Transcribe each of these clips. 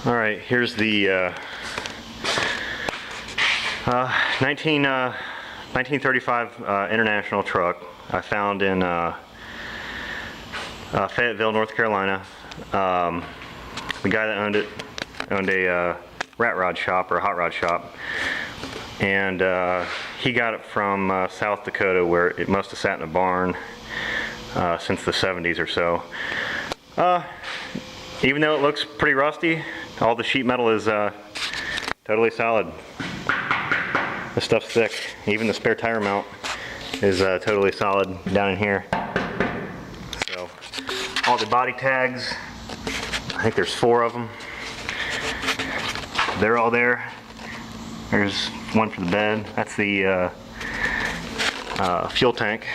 All right, here's the 1935 International truck I found in Fayetteville, North Carolina. The guy that owned it owned a rat rod shop or a hot rod shop, and he got it from South Dakota, where it must have sat in a barn since the 70s or so. Even though it looks pretty rusty, all the sheet metal is totally solid. This stuff's thick. Even the spare tire mount is totally solid down in here. So all the body tags, I think there's 4 of them. They're all there. There's one for the bed. That's the fuel tank.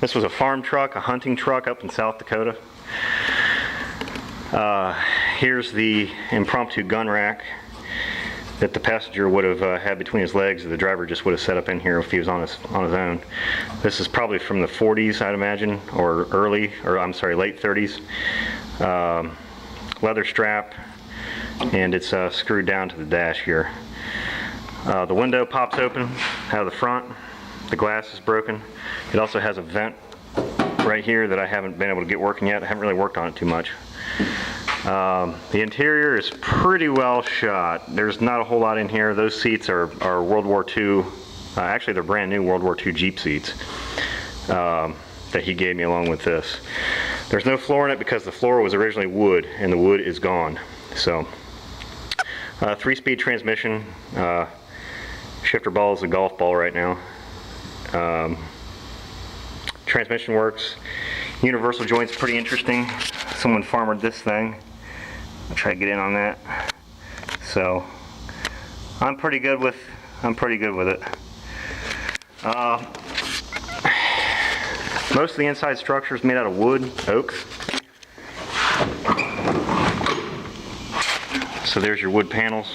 This was a farm truck, a hunting truck up in South Dakota. Here's the impromptu gun rack that the passenger would have had between his legs, or the driver just would have set up in here if he was on his own. This is probably from the 40s, I'd imagine, or late 30s. Leather strap, and it's screwed down to the dash here. The window pops open out of the front. The glass is broken. It also has a vent right here that I haven't been able to get working yet. I haven't really worked on it too much. The interior is pretty well shot. There's not a whole lot in here. Those seats are World War II, actually they're brand new World War II Jeep seats that he gave me along with this. There's no floor in it because the floor was originally wood, and the wood is gone. So, 3-speed transmission. Shifter ball is a golf ball right now. Transmission works. Universal joint's pretty interesting. Someone farmered this thing. I'll try to get in on that. So I'm pretty good with it. Most of the inside structure is made out of wood, oak. So there's your wood panels.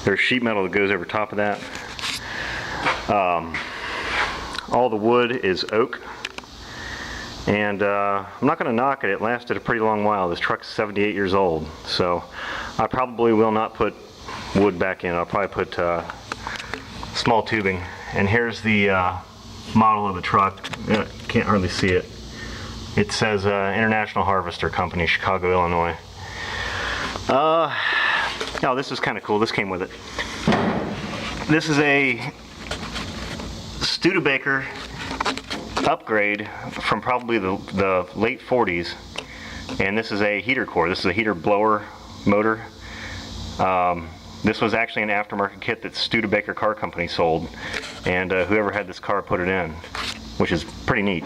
There's sheet metal that goes over top of that. All the wood is oak. And I'm not going to knock it. It lasted a pretty long while. This truck's 78 years old, so I probably will not put wood back in. I'll probably put small tubing. And here's the model of the truck. Can't hardly see it. It says International Harvester Company, Chicago, Illinois. Oh, this is kind of cool. This came with it. This is a Studebaker upgrade from probably the late 40s, and this is a heater core. This is a heater blower motor. This was actually an aftermarket kit that Studebaker Car Company sold, and whoever had this car put it in, which is pretty neat.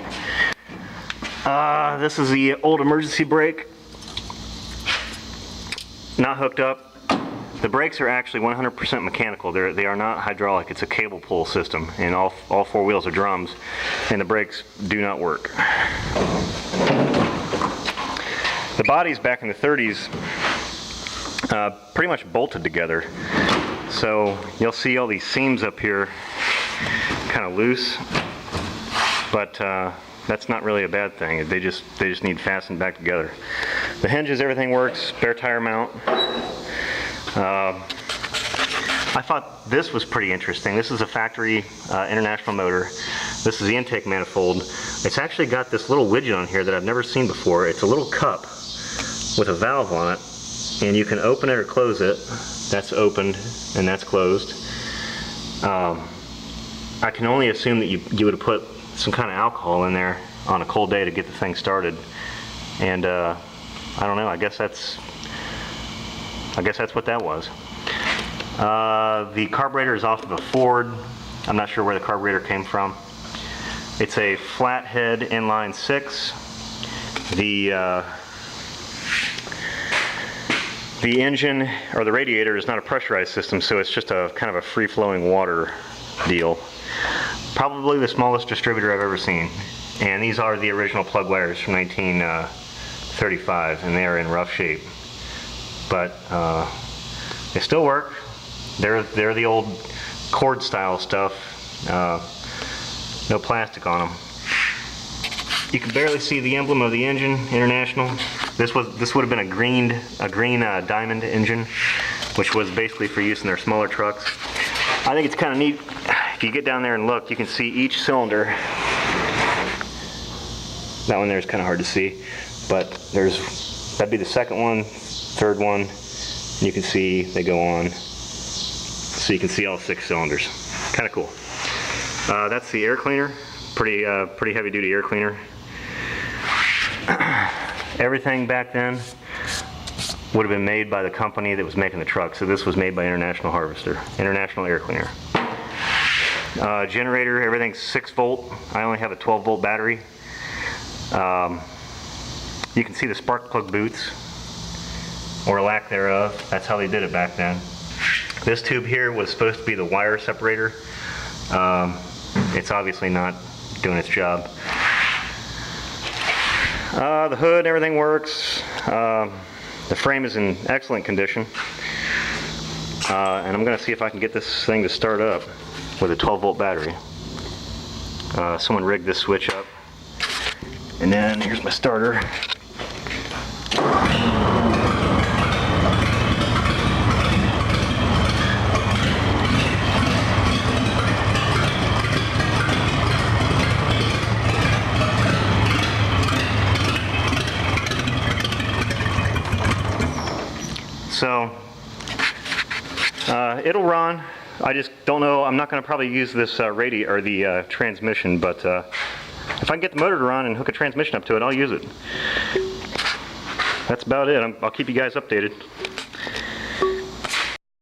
This is the old emergency brake, not hooked up. The brakes are actually 100% mechanical. They are not hydraulic. It's a cable pull system, and all 4 wheels are drums, and the brakes do not work. The bodies back in the 30s pretty much bolted together. So you'll see all these seams up here kind of loose, but that's not really a bad thing. They just need fastened back together. The hinges, everything works. Spare tire mount. I thought this was pretty interesting. This is a factory International motor. This is the intake manifold. It's actually got this little widget on here that I've never seen before. It's a little cup with a valve on it, and you can open it or close it. That's opened and that's closed. I can only assume that you would have put some kind of alcohol in there on a cold day to get the thing started. And I don't know, I guess that's what that was. The carburetor is off of a Ford. I'm not sure where the carburetor came from. It's a flathead inline 6. The engine, or the radiator, is not a pressurized system, so it's just a kind of a free-flowing water deal. Probably the smallest distributor I've ever seen. And these are the original plug wires from 1935, and they are in rough shape. But they still work. They're the old cord style stuff. No plastic on them. You can barely see the emblem of the engine, International. This would have been a green diamond engine, which was basically for use in their smaller trucks. I think it's kind of neat. If you get down there and look, you can see each cylinder. That one there is kind of hard to see, but that'd be the second one, third one, and you can see they go on. So you can see all 6 cylinders. Kind of cool. That's the air cleaner. Pretty heavy duty air cleaner. Everything back then would have been made by the company that was making the truck. So this was made by International Harvester, International Air Cleaner. Generator, everything's 6 volt. I only have a 12 volt battery. You can see the spark plug boots, or lack thereof. That's how they did it back then. This tube here was supposed to be the wire separator. It's obviously not doing its job. The hood, everything works. The frame is in excellent condition. And I'm going to see if I can get this thing to start up with a 12 volt battery. Someone rigged this switch up. And then here's my starter. So it'll run. I just don't know. I'm not going to probably use this radio or the transmission, but if I can get the motor to run and hook a transmission up to it, I'll use it. That's about it. I'll keep you guys updated.